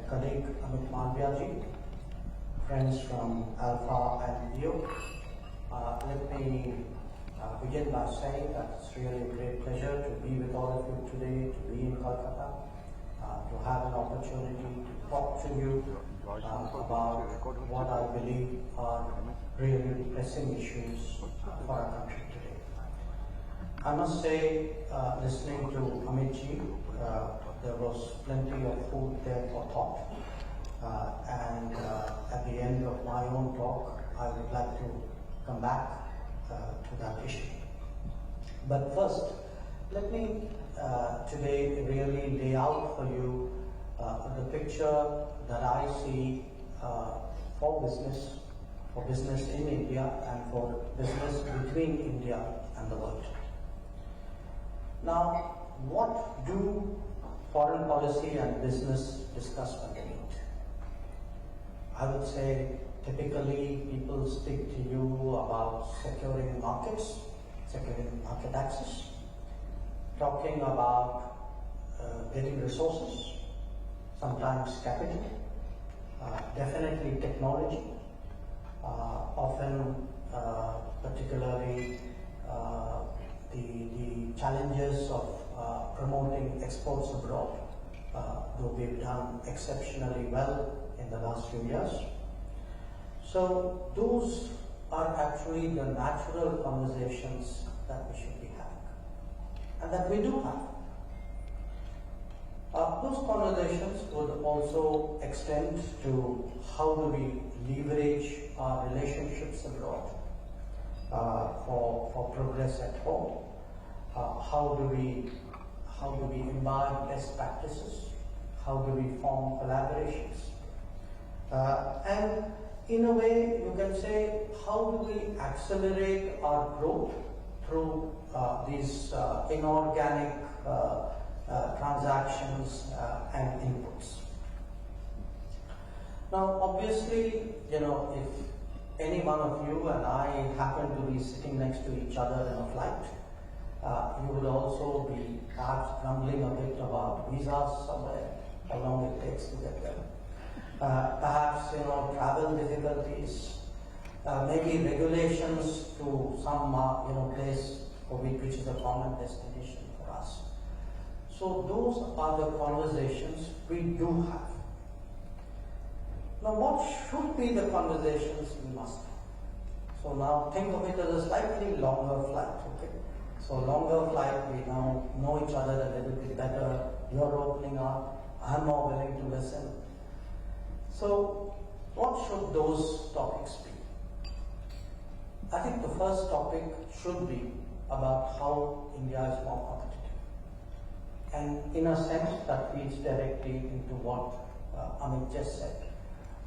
colleague Amit Malviyaji, friends from ALFA and EO. Let me begin by saying that it's really a great pleasure to be with all of you today, to be in Kolkata, to have an opportunity to talk to you about what I believe are really pressing issues for our country today. I must say, listening to Amitji, there was plenty of food there for thought. And at the end of my own talk, I would like to come back to that issue. But first, let me today really lay out for you the picture that I see for business in India and for business between India and the world. Now, what do foreign policy and business discuss when they meet? I would say typically people speak to you about securing markets, securing market access, talking about getting resources, sometimes capital, definitely technology, often particularly the challenges of promoting exports abroad, though we've done exceptionally well in the last few years. So those are actually the natural conversations that we should be having, and that we do have. Those conversations would also extend to how do we leverage our relationships abroad for progress at home. How do we imbibe best practices? How do we form collaborations? And in a way, you can say, how do we accelerate our growth through these inorganic transactions and inputs? Now, obviously, if any one of you and I happen to be sitting next to each other in a flight, you would also be perhaps grumbling a bit about visas somewhere, how long it takes to get there. Perhaps, travel difficulties, maybe regulations to some, place for which is a common destination for us. So those are the conversations we do have. Now, what should be the conversations we must have? So now think of it as a slightly longer flight, okay? So longer flight, we now know each other a little bit better. You're opening up, I'm more willing to listen. So what should those topics be? I think the first topic should be about how India is more competitive. And in a sense, that feeds directly into what Amit just said.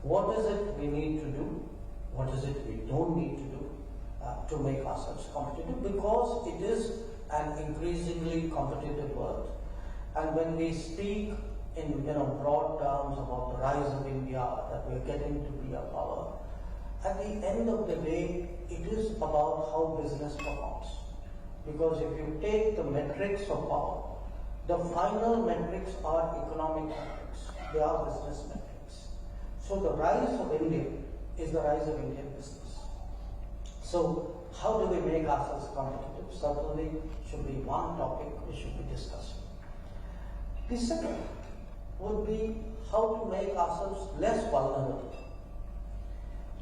What is it we need to do? What is it we don't need to do to make ourselves competitive? Because it is an increasingly competitive world. And when we speak in broad terms about the rise of India, that we're getting to be a power, at the end of the day, it is about how business performs. Because if you take the metrics of power, the final metrics are economic metrics. They are business metrics. So the rise of India is the rise of Indian business. So how do we make ourselves competitive? Certainly should be one topic we should be discussing. The second would be how to make ourselves less vulnerable.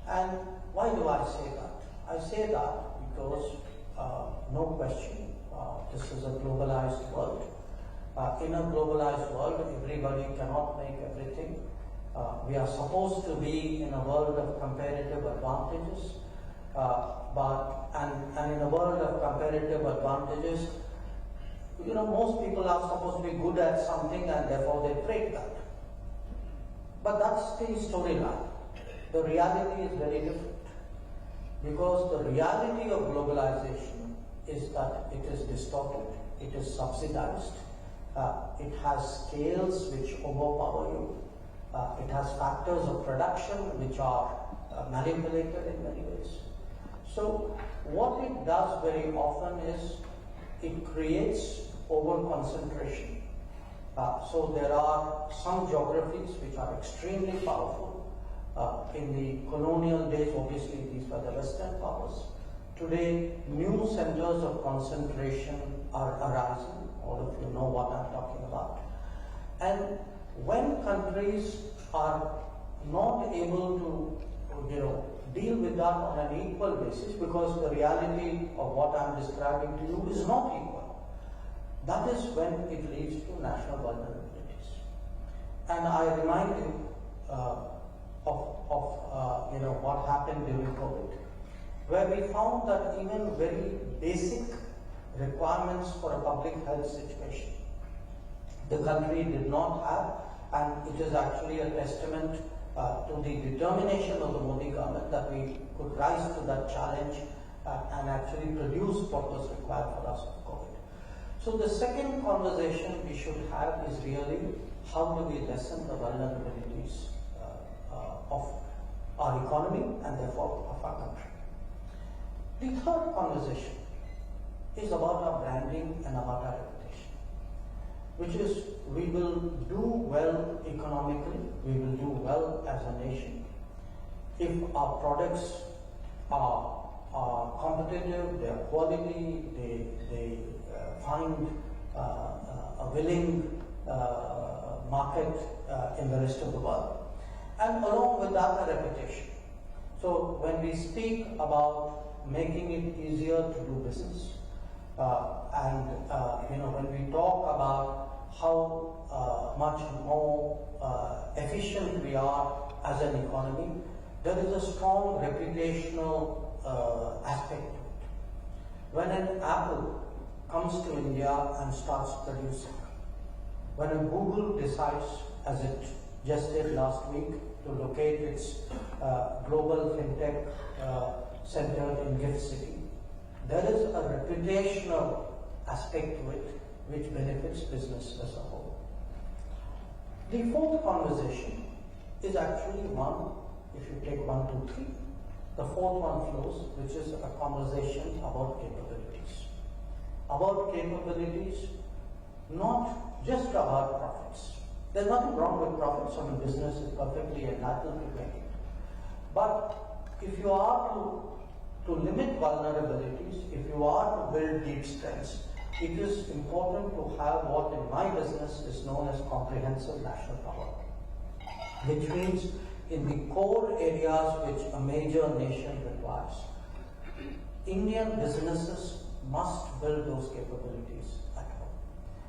And why do I say that? I say that because no question, this is a globalized world. In a globalized world, everybody cannot make everything. We are supposed to be in a world of comparative advantages, and in a world of comparative advantages, most people are supposed to be good at something and therefore they break that. But that's the storyline. The reality is very different, because the reality of globalization is that it is distorted, it is subsidized, it has scales which overpower you. It has factors of production which are manipulated in many ways. So what it does very often is it creates over concentration So there are some geographies which are extremely powerful. In the colonial days, obviously, these were the Western powers. Today, new centers of concentration are arising. All of you know what I'm talking about. And when countries are not able to, deal with that on an equal basis, because the reality of what I'm describing to you is not equal, that is when it leads to national vulnerabilities. And I remind you of what happened during COVID, where we found that even very basic requirements for a public health situation, the country did not have, and it is actually a testament to the determination of the Modi government that we could rise to that challenge and actually produce what was required for us of COVID. So the second conversation we should have is really how do we lessen the vulnerabilities of our economy and therefore of our country. The third conversation is about our branding and about our reputation, which is we will do well economically, we will do well as a nation if our products are competitive, they are quality, they find a willing market in the rest of the world. And along with that, a reputation. So when we speak about making it easier to do business, when we talk about how much more efficient we are as an economy, there is a strong reputational aspect to it. When an Apple comes to India and starts producing, when a Google decides, as it just did last week, to locate its global fintech center in Gift City, there is a reputational aspect to it which benefits business as a whole. The fourth conversation is actually one, if you take 1, 2, 3, the fourth one flows, which is a conversation about capabilities. About capabilities, not just about profits. There's nothing wrong with profits. I mean, business is perfectly entitled to make it. But if you are to limit vulnerabilities, if you are to build deep strengths, it is important to have what in my business is known as comprehensive national power, which means in the core areas which a major nation requires, Indian businesses must build those capabilities at home.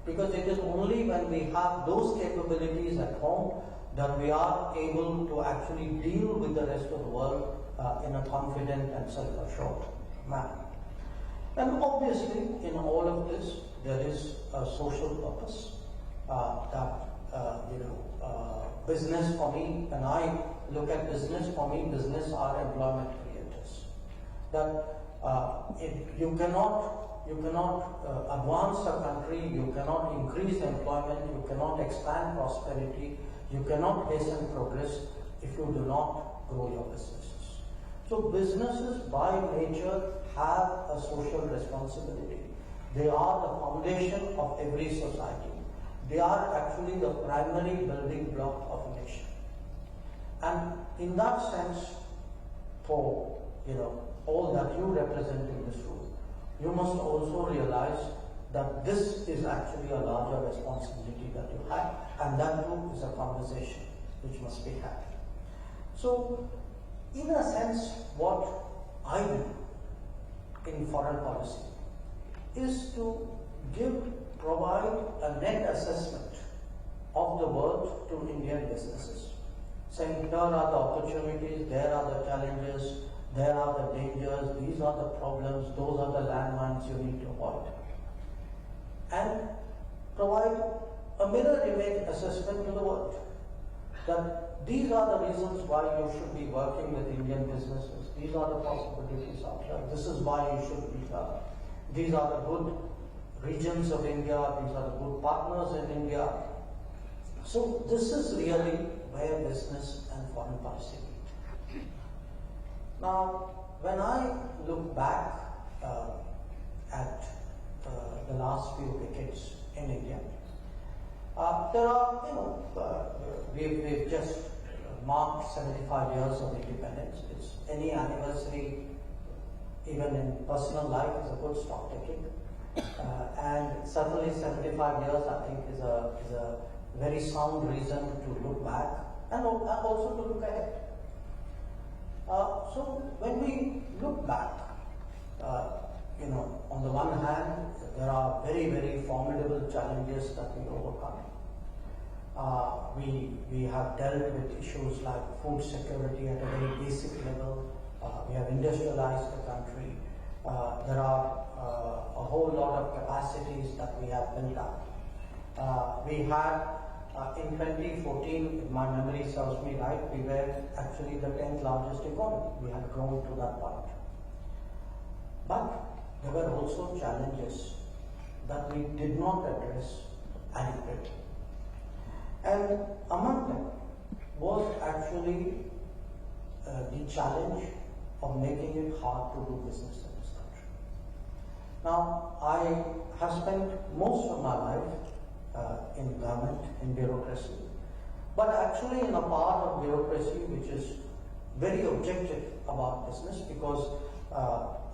Because it is only when we have those capabilities at home that we are able to actually deal with the rest of the world in a confident and self-assured manner. And obviously, in all of this, there is a social purpose business for me, when I look at business, for me, business are employment creators. That you cannot advance a country, you cannot increase employment, you cannot expand prosperity, you cannot hasten progress if you do not grow your businesses. So businesses by nature have a social responsibility. They are the foundation of every society. They are actually the primary building block of a nation. And in that sense, for all that you represent in this room, you must also realize that this is actually a larger responsibility that you have, and that too is a conversation which must be had. So, in a sense, what I do in foreign policy is to provide a net assessment of the world to Indian businesses, saying here are the opportunities, there are the challenges, there are the dangers, these are the problems, those are the landmines you need to avoid. And provide a mirror image assessment to the world, that these are the reasons why you should be working with Indian businesses, these are the possibilities out here, this is why you should be here, these are the good regions of India, these are the good partners in India. So this is really where business and foreign policy meet. Now, when I look back at the last few decades in India, There are, we've just marked 75 years of independence. It's any anniversary, even in personal life, is a good stock taking. And certainly 75 years, I think, is a very sound reason to look back and also to look ahead. So when we look back, on the one hand, there are very, very formidable challenges that we overcome. We have dealt with issues like food security at a very basic level. We have industrialized the country. There are a whole lot of capacities that we have built up. We had in 2014, if my memory serves me right, we were actually the 10th largest economy. We had grown to that point. But there were also challenges that we did not address adequately. And among them was actually the challenge of making it hard to do business in this country. Now, I have spent most of my life in government, in bureaucracy, but actually in a part of bureaucracy which is very objective about business, because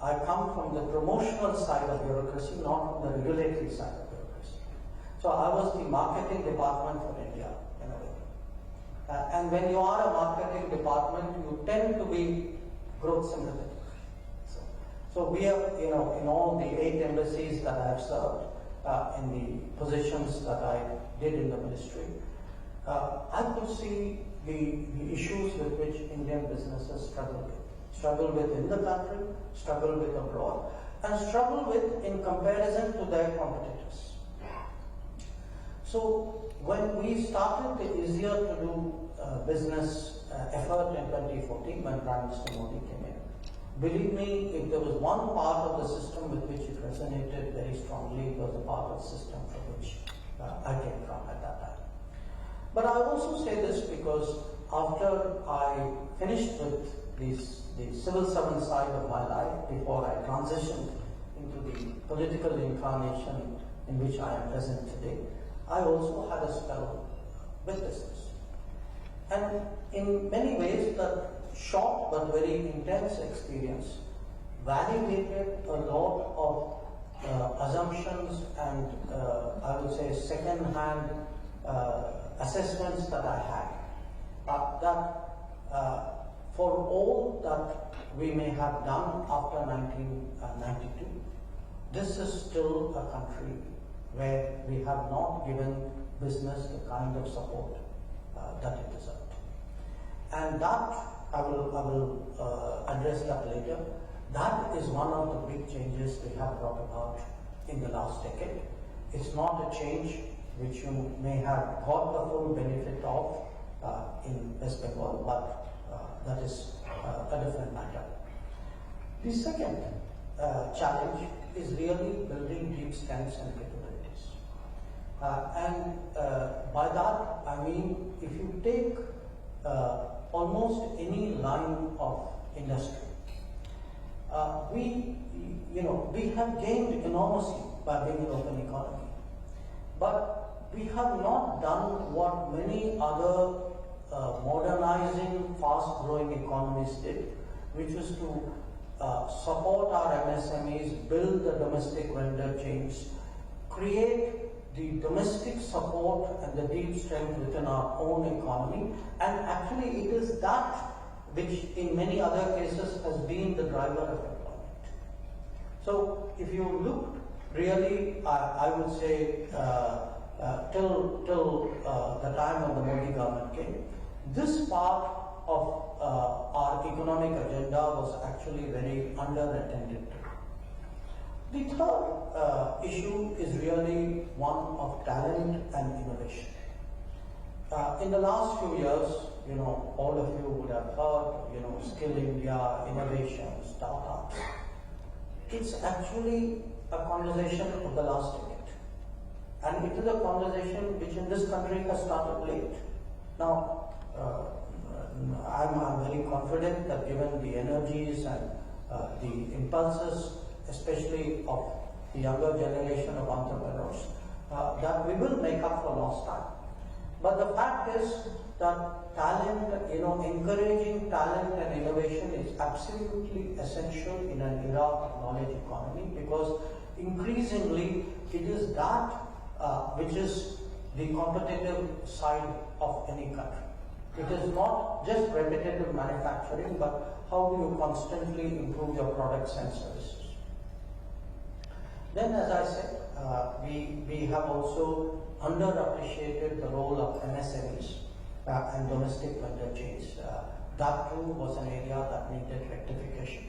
I come from the promotional side of bureaucracy, not from the regulatory side of bureaucracy. So I was the marketing department for India, in a way. And when you are a marketing department, you tend to be growth sympathetic. So we have, in all the 8 embassies that I have served, in the positions that I did in the ministry, I could see the issues with which Indian businesses struggle with in the country, struggle with abroad, and struggle with in comparison to their competitors. So when we started the easier to do business effort in 2014, when Prime Minister Modi came in, believe me, if there was one part of the system with which it resonated very strongly, it was the part of the system from which I came from at that time. But I also say this because after I finished with the civil servant side of my life, before I transitioned into the political incarnation in which I am present today, I also had a spell with business. And in many ways, that short but very intense experience validated a lot of assumptions and I would say second-hand assessments that I had. That for all that we may have done after 1992, this is still a country where we have not given business the kind of support that it deserved. And that, I will address that later. That is one of the big changes we have brought about in the last decade. It's not a change which you may have got the full benefit of in West Bengal, but that is a different matter. The second challenge is really building deep strengths and capabilities. And by that, I mean, if you take almost any line of industry, we have gained enormously by being an open economy. But we have not done what many other modernizing, fast-growing economies did, which was to support our MSMEs, build the domestic vendor chains, create the domestic support and the deep strength within our own economy. And actually it is that which in many other cases has been the driver of employment. So if you look really, I would say, till the time of the Modi government came, this part of our economic agenda was actually very underattended to. The third issue is really one of talent and innovation. In the last few years, all of you would have heard, Skill India, innovation, startups. It's actually a conversation of the last decade. And it is a conversation which in this country has started late. Now, I'm very confident that given the energies and the impulses, especially of the younger generation of entrepreneurs, that we will make up for lost time. But the fact is that talent, encouraging talent and innovation is absolutely essential in an era of knowledge economy, because increasingly it is that which is the competitive side of any country. It is not just repetitive manufacturing, but how do you constantly improve your products and services. Then, as I said, we have also underappreciated the role of MSMEs and domestic vendor chains. That too was an area that needed rectification.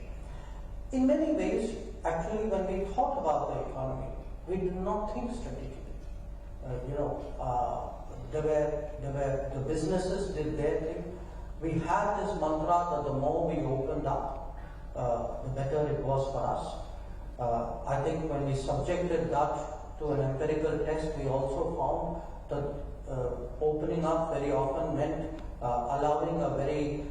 In many ways, actually, when we thought about the economy, we did not think strategically. The businesses did their thing. We had this mantra that the more we opened up, the better it was for us. I think when we subjected that to an empirical test, we also found that opening up very often meant allowing a very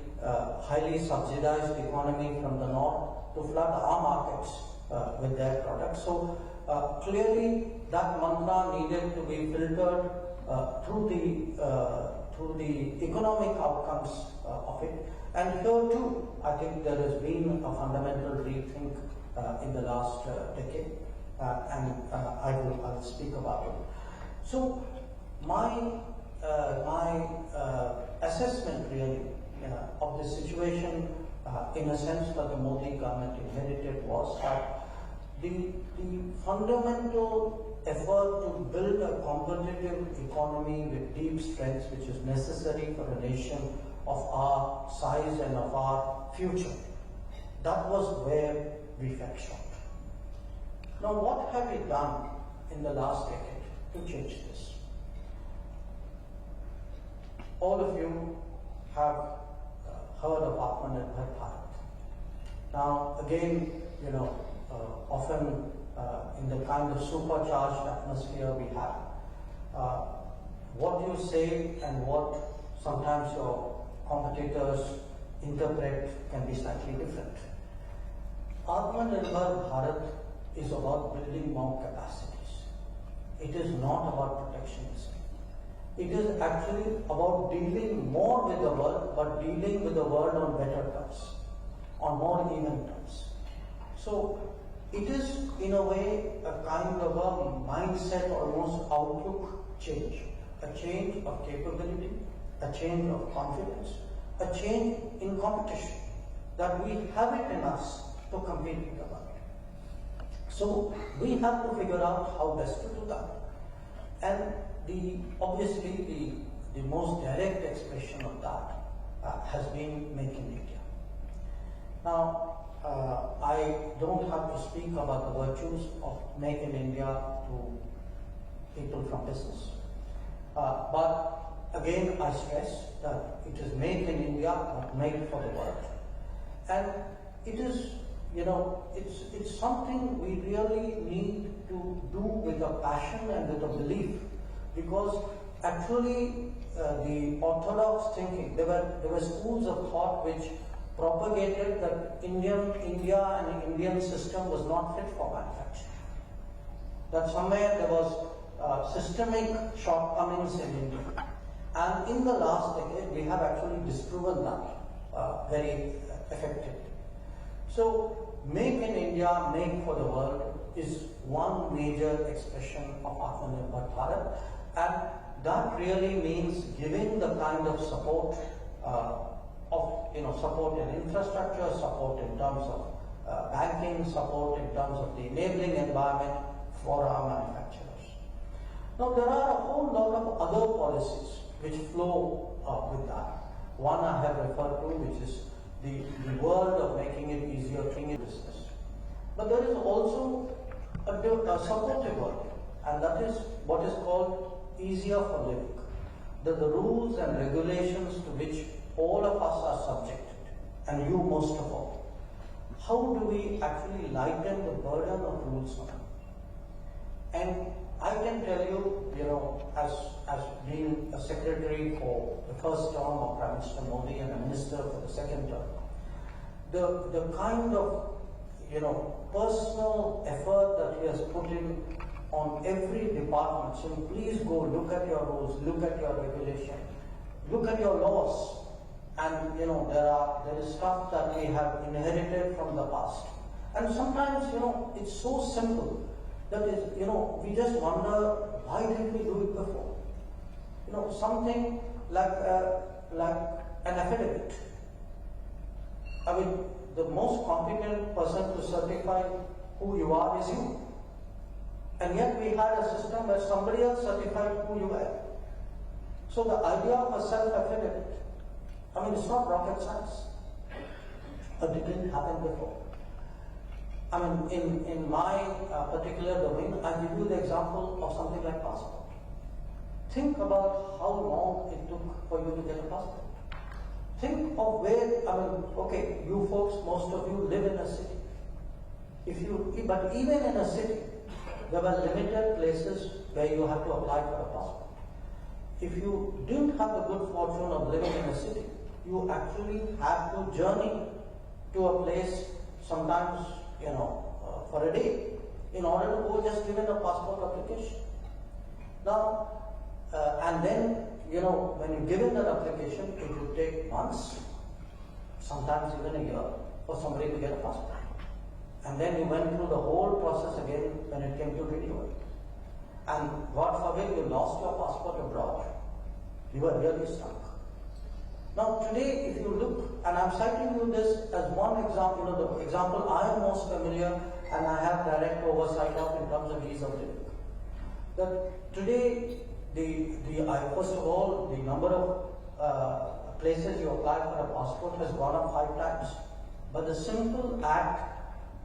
highly subsidized economy from the north to flood our markets with their products. So clearly that mantra needed to be filtered through the economic outcomes of it. And here too, I think there has been a fundamental rethink in the last decade, and I will speak about it. So my assessment really of the situation, in a sense, that the Modi government inherited was that the fundamental effort to build a competitive economy with deep strengths, which is necessary for a nation of our size and of our future, that was where we fell short. Now, what have we done in the last decade to change this? All of you have heard of Atmanirbhar Bharat. Now, again, often in the kind of supercharged atmosphere we have, what you say and what sometimes your competitors interpret can be slightly different. Atmanirbhar Bharat is about building more capacities. It is not about protectionism. It is actually about dealing more with the world, but dealing with the world on better terms, on more even terms. So it is, in a way, a kind of a mindset, almost outlook change. A change of capability, a change of confidence, a change in competition, that we have it in us to compete with the world. So we have to figure out how best to do that. And obviously the most direct expression of that has been Make in India. Now, I don't have to speak about the virtues of Make in India to people from business. But again, I stress that it is Make in India, not made for the world. And it is, it's something we really need to do with a passion and with a belief, because actually the orthodox thinking, there were schools of thought which propagated that India and the Indian system was not fit for manufacturing. That somewhere there was systemic shortcomings in India. And in the last decade, we have actually disproven that very effectively. So, Make in India, Make for the world is one major expression of Atmanirbhar Bharat, and that really means giving the kind of support support in infrastructure, support in terms of banking, support in terms of the enabling environment for our manufacturers. Now, there are a whole lot of other policies which flow with that. One I have referred to, which is the world of making it easier to do business. But there is also a supportive world, and that is what is called easier for living. The rules and regulations to which all of us are subjected, and you most of all. How do we actually lighten the burden of rules on them? And I can tell you, as being a secretary for the first term of Prime Minister Modi and a minister for the second term, the kind of personal effort that he has put in on every department saying, please go look at your rules, look at your regulation, look at your laws. And there is stuff that we have inherited from the past. And sometimes, it's so simple that we just wonder, why didn't we do it before? Something like an affidavit. I mean, the most competent person to certify who you are is you. And yet we had a system where somebody else certified who you were. So the idea of a self-affidavit, I mean, it's not rocket science. But it didn't happen before. I mean, in my particular domain, I give you the example of something like passport. Think about how long it took for you to get a passport. Think of where, I mean, okay, you folks, most of you live in a city. But even in a city, there were limited places where you had to apply for a passport. If you didn't have the good fortune of living in a city, you actually had to journey to a place sometimes, for a day in order to go just give in a passport application. Now, and then, when you give in that application, it would take months, sometimes even a year, for somebody to get a passport. And then you went through the whole process again when it came to renewal. And God forbid you lost your passport abroad. You were really stuck. Now today, if you look, and I'm citing you this as one example, the example I am most familiar and I have direct oversight of in terms of ease of living. That today, first of all, the number of places you apply for a passport has gone up 5 times. But the simple act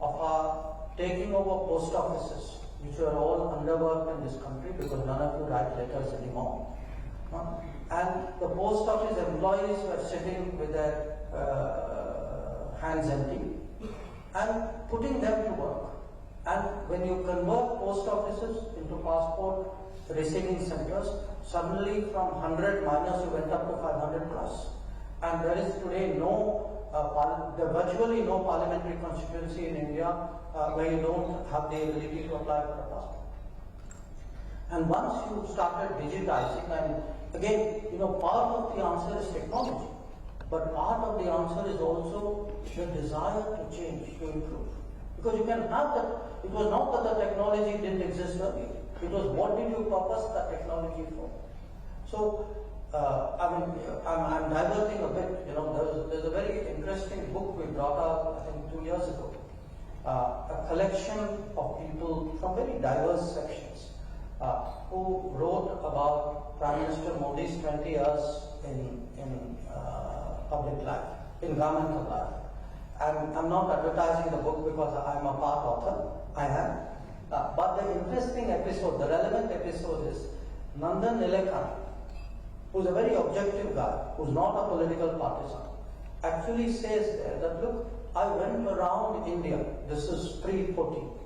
of taking over post offices, which were all underworked in this country because none of you write letters anymore. And the post office employees were sitting with their hands empty and putting them to work. And when you convert post offices into passport receiving centers, suddenly from 100 minus you went up to 500 plus. And there is today virtually no parliamentary constituency in India where you don't have the ability to apply for a passport. And once you started digitizing, and again, part of the answer is technology, but part of the answer is also the desire to change, to improve. Because you can have that, it was not that the technology didn't exist earlier, it was what did you purpose that technology for. So, I'm diverting a bit, there's a very interesting book we brought out, I think 2 years ago, a collection of people from very diverse sections who wrote about Prime Minister Modi's 20 years in public life, in governmental life. I'm not advertising the book because I'm a part author, I am. But the interesting episode, the relevant episode is Nandan Nilekani, who's a very objective guy, who's not a political partisan, actually says there that, look, I went around India, this is pre-14,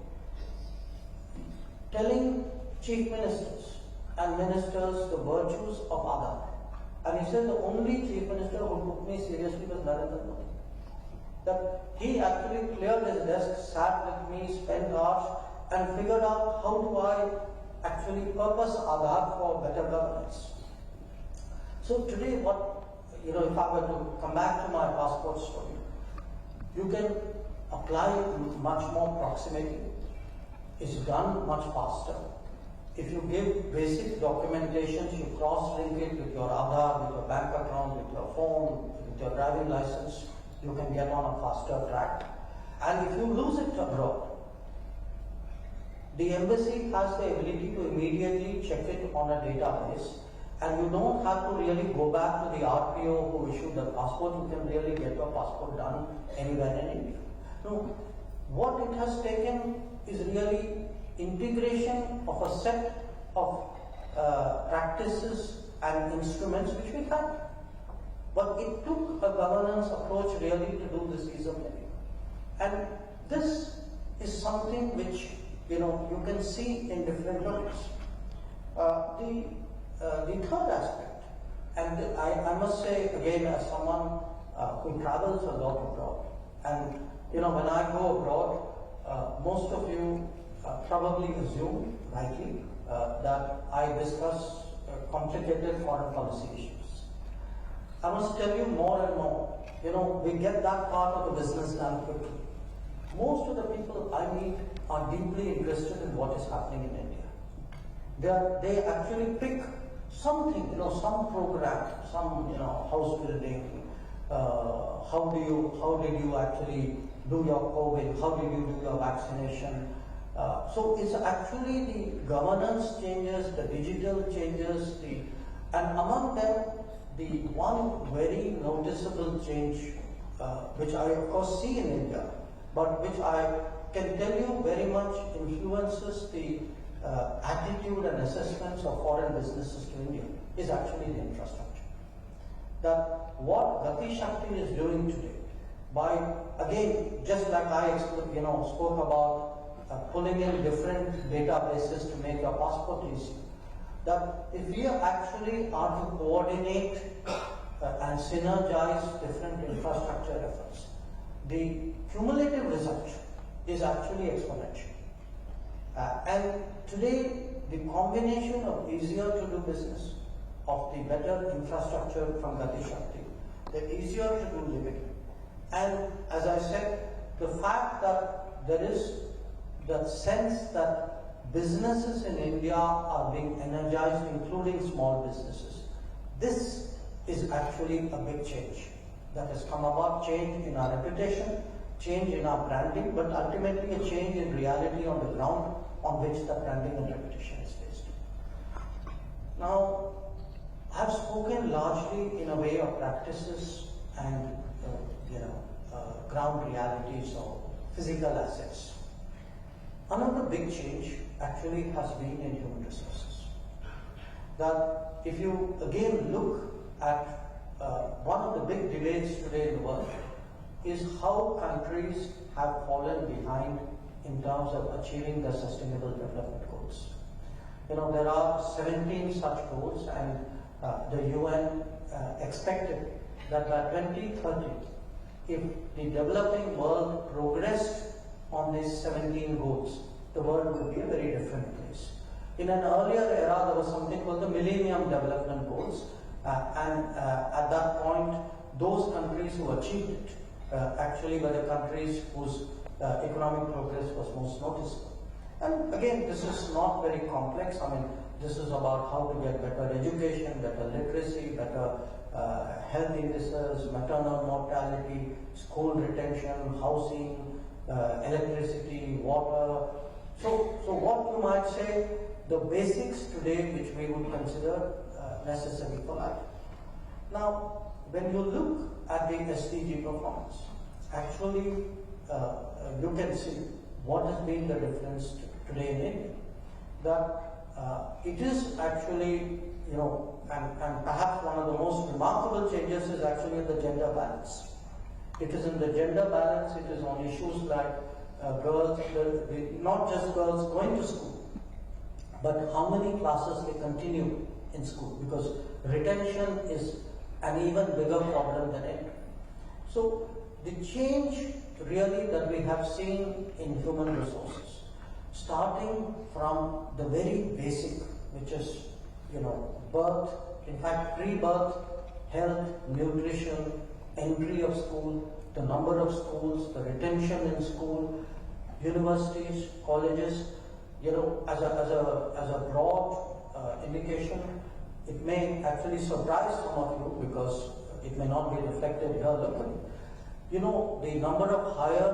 telling chief ministers and ministers the virtues of Aadhaar. And he said the only chief minister who took me seriously was Narendra Modi. That he actually cleared his desk, sat with me, spent hours, and figured out how do I actually purpose Aadhaar for better governance. So today if I were to come back to my passport story, you can apply much more proximity. It's done much faster. If you give basic documentations, you cross-link it with your Aadhaar, with your bank account, with your phone, with your driving license, you can get on a faster track. And if you lose it abroad, the embassy has the ability to immediately check it on a database, and you don't have to really go back to the RPO who issued the passport. You can really get your passport done anywhere in India. Now, what it has taken is really integration of a set of practices and instruments which we had. But it took a governance approach really to do this ease of living. And this is something which you can see in different ways. The third aspect, and I must say again as someone who travels a lot abroad, and when I go abroad, most of you probably assume rightly that I discuss complicated foreign policy issues. I must tell you more and more. We get that part of the business done quickly. Most of the people I meet are deeply interested in what is happening in India. They actually pick something, some program, some, house building. How did you actually do your COVID? How did you do your vaccination? So it's actually the governance changes, the digital changes, and among them, the one very noticeable change, which I of course see in India, but which I can tell you very much influences the attitude and assessments of foreign businesses to India, is actually the infrastructure. That what Gati Shakti is doing today, by again, just like I spoke about pulling in different databases to make your passport easy, that if we actually are to coordinate and synergize different infrastructure efforts, the cumulative result is actually exponential. And today, the combination of easier to do business, of the better infrastructure from Gati Shakti, the easier to do living. And as I said, the fact that there is that sense that businesses in India are being energized, including small businesses. This is actually a big change that has come about, change in our reputation, change in our branding, but ultimately a change in reality on the ground on which the branding and reputation is based. Now, I've spoken largely in a way of practices and ground realities or physical assets. Another big change actually has been in human resources. That if you again look at one of the big debates today in the world is how countries have fallen behind in terms of achieving their sustainable development goals. There are 17 such goals, and the UN expected that by 2030, if the developing world progressed on these 17 goals, the world would be a very different place. In an earlier era, there was something called the Millennium Development Goals, and at that point, those countries who achieved it actually were the countries whose economic progress was most noticeable. And again, this is not very complex. I mean, this is about how to get better education, better literacy, better health indices, maternal mortality, school retention, housing, electricity, water. So what you might say, the basics today which we would consider necessary for life. Now, when you look at the SDG performance, actually you can see what has been the difference today in India. That it is actually, and perhaps one of the most remarkable changes is actually the gender balance. It is in the gender balance, it is on issues like girls, not just girls going to school, but how many classes they continue in school, because retention is an even bigger problem than entry. So the change really that we have seen in human resources, starting from the very basic, which is, birth, in fact, pre-birth, health, nutrition, entry of school, the number of schools, the retention in school, universities, colleges, as a broad indication, it may actually surprise some of you because it may not be reflected here locally. The number of higher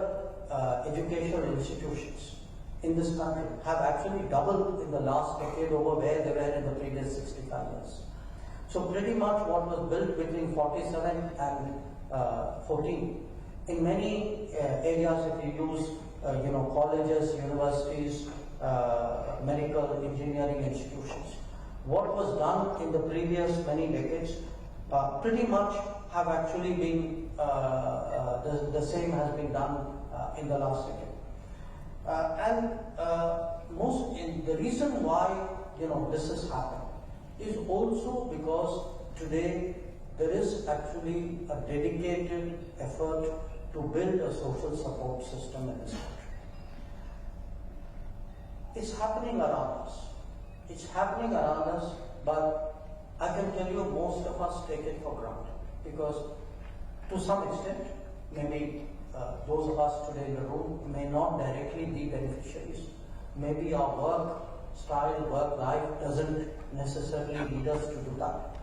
educational institutions in this country have actually doubled in the last decade over where they were in the previous 65 years. So pretty much what was built between 47 and 14, in many areas, if you use colleges, universities, medical, engineering institutions, what was done in the previous many decades pretty much have actually been, the same has been done in the last decade. The reason why this has happened is also because today there is actually a dedicated effort to build a social support system in this country. it's happening around us. It's happening around us, but I can tell you most of us take it for granted because to some extent, maybe those of us today in the room may not directly be beneficiaries. Maybe our work style, work life doesn't necessarily lead us to do that.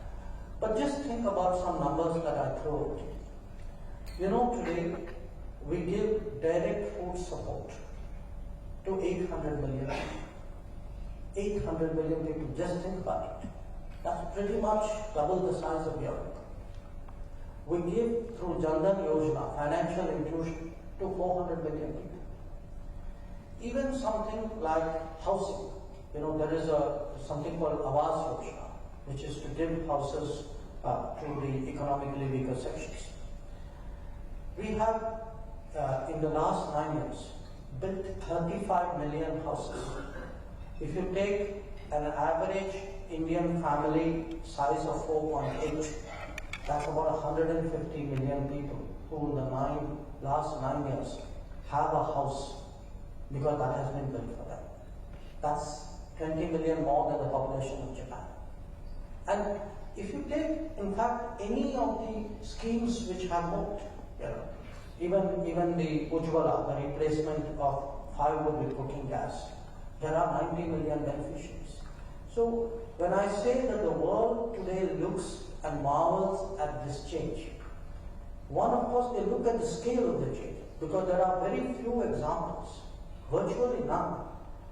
But just think about some numbers that I throw at you. You know, today we give direct food support to 800 million people. 800 million people, just think about it. That's pretty much double the size of Europe. We give through Jan Dhan Yojana, financial inclusion, to 400 million people. Even something like housing, you know, there is something called Awas Yojana, which is to give houses to the economically weaker sections. We have, in the last 9 years, built 35 million houses. If you take an average Indian family size of 4.8, that's about 150 million people who in the last 9 years have a house because that has been built for them. That's 20 million more than the population of Japan. And if you take, in fact, any of the schemes which have moved, you know, even the Ujjwala, the replacement of firewood with cooking gas, there are 90 million beneficiaries. So when I say that the world today looks and marvels at this change, one, of course, they look at the scale of the change because there are very few examples, virtually none,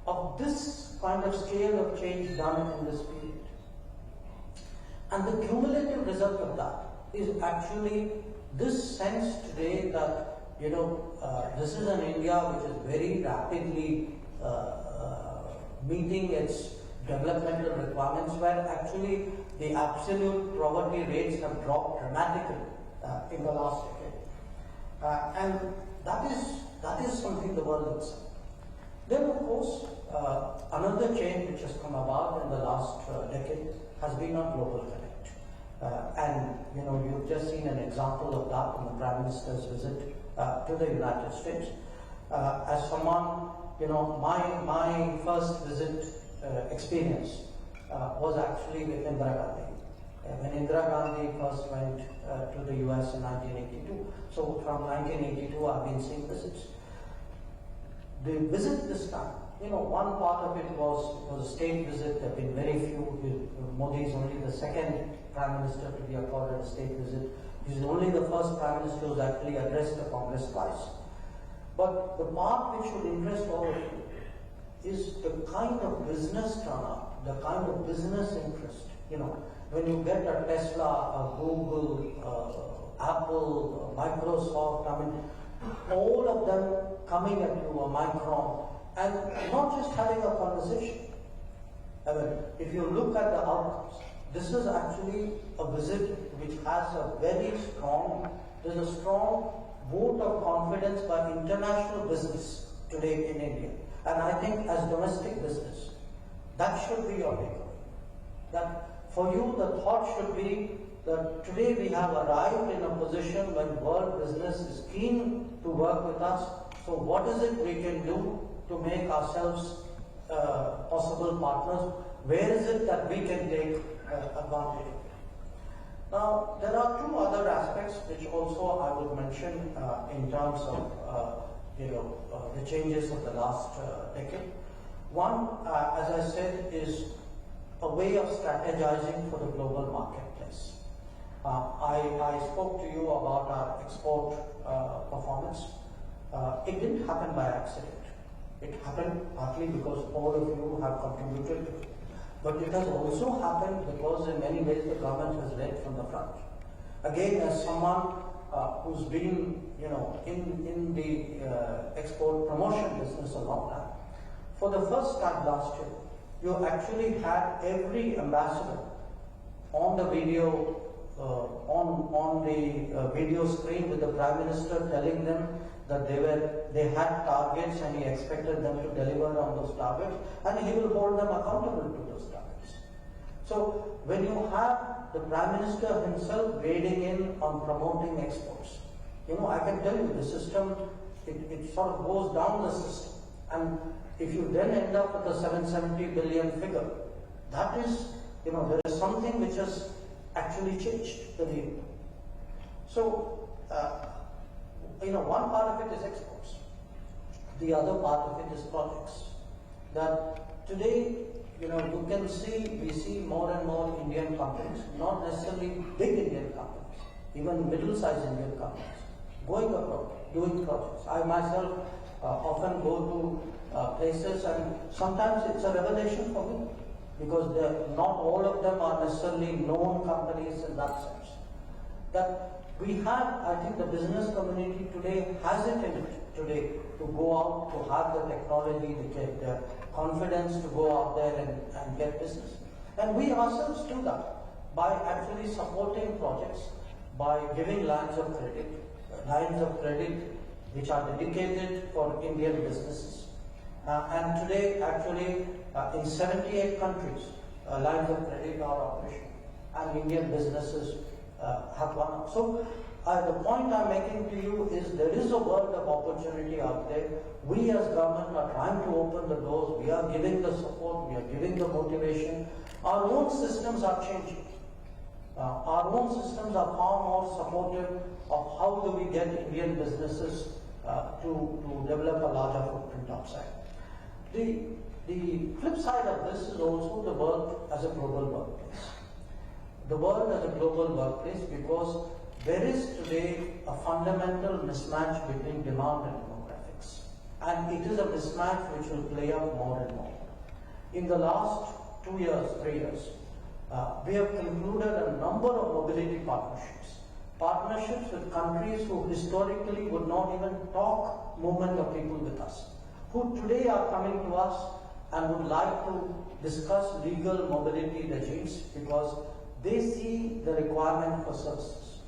of this kind of scale of change done in this period. And the cumulative result of that is actually this sense today that, you know, this is an India which is very rapidly meeting its developmental requirements, where actually the absolute poverty rates have dropped dramatically in the last decade. And that is something the world looks at. Then, of course, another change which has come about in the last decade has been on global connect. And, you know, you've just seen an example of that in the Prime Minister's visit to the United States. As someone, you know, my first visit experience was actually with Indira Gandhi. When Indira Gandhi first went to the US in 1982. So from 1982 I've been seeing visits. The visit this time, you know, one part of it was a state visit. There have been very few. Modi is only the second Prime Minister to be accorded a state visit. He's only the first Prime Minister who's actually addressed the Congress twice. But the part which should interest all of you is the kind of business turnout, the kind of business interest. You know, when you get a Tesla, a Google, Apple, Microsoft, I mean, all of them coming at you, a Micron, and not just having a conversation. I mean, if you look at the outcomes, this is actually a visit which has a very strong, there's a strong vote of confidence by international business today in India. And I think as domestic business, that should be your takeaway. That for you, the thought should be that today we have arrived in a position when world business is keen to work with us. So what is it we can do to make ourselves possible partners? Where is it that we can take advantage of it? Now, there are two other aspects which also I would mention in terms of the changes of the last decade. One, as I said, is a way of strategizing for the global marketplace. I spoke to you about our export performance. It didn't happen by accident. It happened partly because all of you have contributed to it. But it has also happened because in many ways the government has led from the front. Again, as someone who's been, you know, in the export promotion business a long time, for the first time last year, you actually had every ambassador on the video, on the video screen with the Prime Minister telling them that they had targets and he expected them to deliver on those targets, and he will hold them accountable to those targets. So when you have the Prime Minister himself wading in on promoting exports, you know, I can tell you the system, it sort of goes down the system. And if you then end up with a 770 billion figure, that is, there is something which has actually changed the game. So, one part of it is exports. The other part of it is projects. That today, you can see, we see more and more Indian companies, not necessarily big Indian companies, even middle-sized Indian companies, going abroad, doing projects. I myself often go to places, and sometimes it's a revelation for me, because not all of them are necessarily known companies in that sense. That we have, I think the business community today has it in it today to go out, to have the technology, the confidence to go out there and get business. And we ourselves do that by actually supporting projects, by giving lines of credit which are dedicated for Indian businesses. And today, actually, in 78 countries, lines of credit are operational, and Indian businesses have gone up. So, the point I'm making to you is there is a world of opportunity out there. We as government are trying to open the doors. We are giving the support. We are giving the motivation. Our own systems are changing. Our own systems are far more supportive of how do we get Indian businesses to develop a larger footprint outside. The flip side of this is also the world as a global workplace. The world as a global workplace, because there is today a fundamental mismatch between demand and demographics. And it is a mismatch which will play out more and more. In the last 2 years, 3 years, we have concluded a number of mobility partnerships. Partnerships with countries who historically would not even talk movement of people with us, who today are coming to us and would like to discuss legal mobility regimes because they see the requirement for services.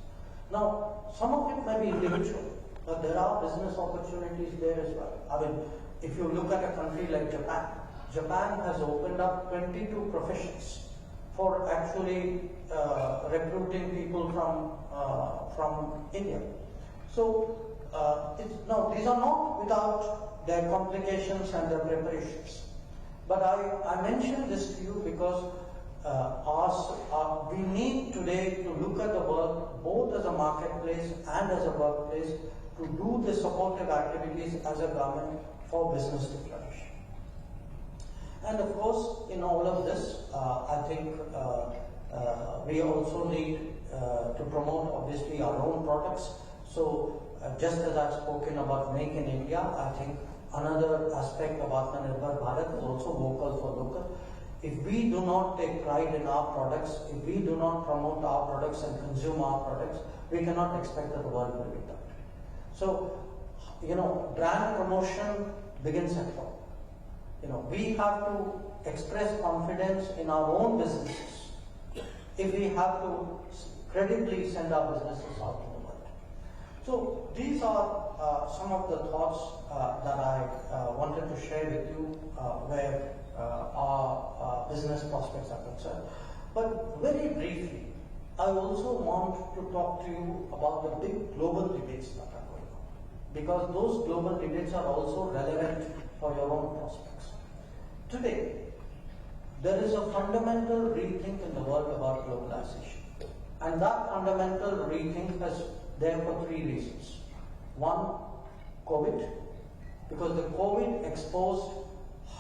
Now, some of it may be individual, but there are business opportunities there as well. I mean, if you look at a country like Japan, Japan has opened up 22 professions for actually recruiting people from India. So, these are not without their complications and their preparations. But I mention this to you because we need today to look at the world both as a marketplace and as a workplace to do the supportive activities as a government for business to flourish. And of course, in all of this, I think we also need to promote obviously our own products. So just as I've spoken about Make in India, I think another aspect of Atmanirbhar Bharat is also vocal for local. If we do not take pride in our products, if we do not promote our products and consume our products, we cannot expect that the world will be done. So, brand promotion begins at home. We have to express confidence in our own businesses if we have to credibly send our businesses out to the world. So these are some of the thoughts that I wanted to share with you where our business prospects are concerned. But very briefly, I also want to talk to you about the big global debates that are going on, because those global debates are also relevant for your own prospects. Today, there is a fundamental rethink in the world about globalization. And that fundamental rethink is there for 3 reasons. One, COVID, because the COVID exposed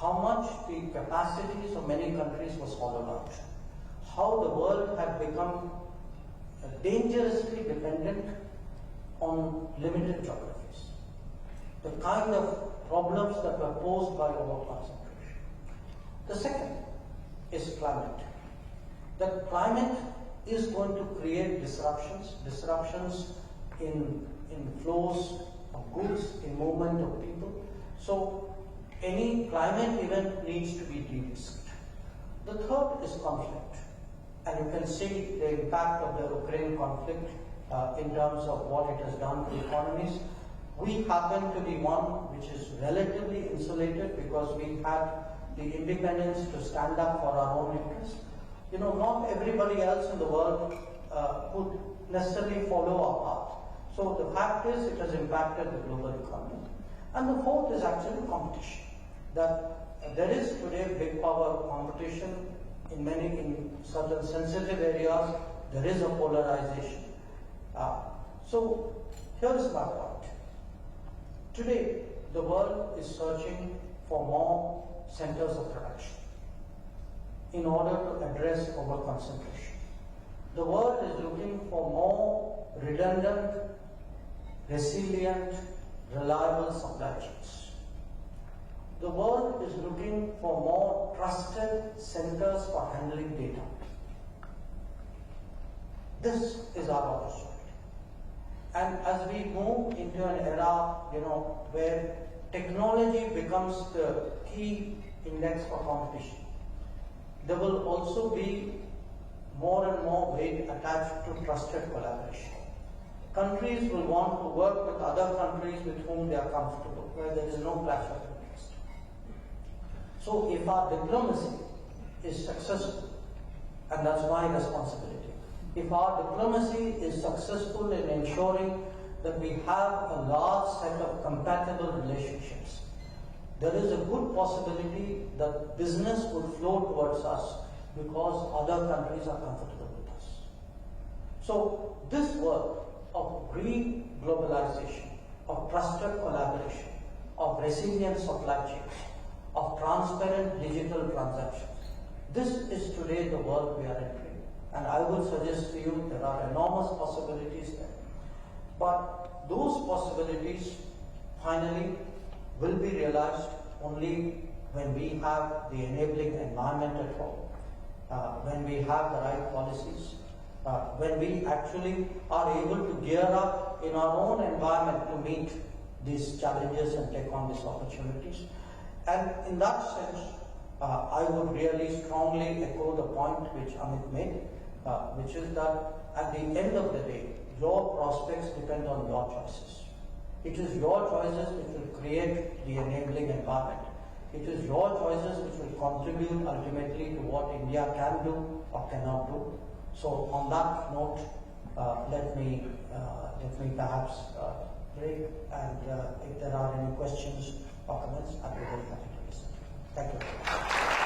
how much the capacities of many countries was hollowed out. How the world had become dangerously dependent on limited geographies. The kind of problems that were posed by overconcentration. The second is climate. The climate is going to create disruptions in flows of goods, in movement of people. So any climate event needs to be de-risked. The third is conflict. And you can see the impact of the Ukraine conflict in terms of what it has done to economies. We happen to be one which is relatively insulated because we had the independence to stand up for our own interests. Not everybody else in the world could necessarily follow our path. So the fact is it has impacted the global economy. And the fourth is actually competition. that there is today big power competition in certain sensitive areas. There is a polarization. So here is my point. Today, the world is searching for more centers of production in order to address over-concentration. The world is looking for more redundant, resilient, reliable supply chains. The world is looking for more trusted centers for handling data. This is our opportunity. And as we move into an era, where technology becomes the key index for competition, there will also be more and more weight attached to trusted collaboration. Countries will want to work with other countries with whom they are comfortable, where there is no clash of interest. So if our diplomacy is successful, and that's my responsibility, if our diplomacy is successful in ensuring that we have a large set of compatible relationships, there is a good possibility that business would flow towards us because other countries are comfortable with us. So this work of re-globalization, of trusted collaboration, of resilient supply chains, of transparent digital transactions, this is today the world we are entering. And I would suggest to you there are enormous possibilities there. But those possibilities finally will be realized only when we have the enabling environment at home, when we have the right policies, when we actually are able to gear up in our own environment to meet these challenges and take on these opportunities. And in that sense, I would really strongly echo the point which Amit made, which is that at the end of the day, your prospects depend on your choices. It is your choices which will create the enabling environment. It is your choices which will contribute ultimately to what India can do or cannot do. So on that note, let me perhaps break, and if there are any questions or comments, I'll be very happy to listen. Thank you.